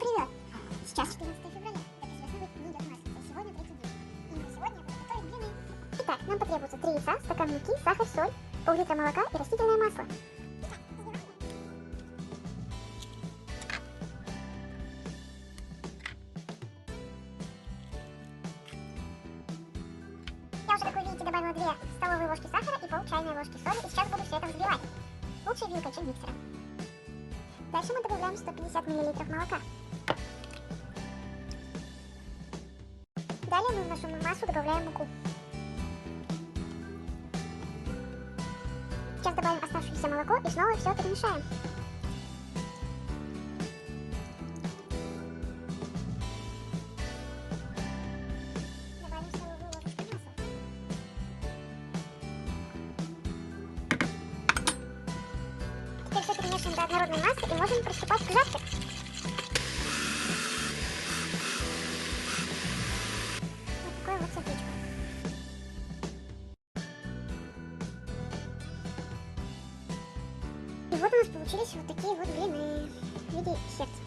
привет! Сейчас 14 февраля. Как известно, не идет масса. Сегодня третий день. Именно сегодня я буду готовить блины. Итак, нам потребуется 3 яйца, стакан муки, сахар, соль, пол-литра молока и растительное масло. Я уже, как вы видите, добавила 2 столовые ложки сахара и пол чайной ложки соли. И сейчас буду все это взбивать. Лучше вилкой, чем миксером. Дальше мы добавляем 150 мл молока. Далее мы в нашу массу добавляем муку. Сейчас добавим оставшееся молоко и снова все перемешаем. Добавим столовую ложечку масла. Теперь все перемешиваем до однородной массы и можем приступать к жарке. Вот сердечко. И вот у нас получились вот такие вот блины в виде сердца.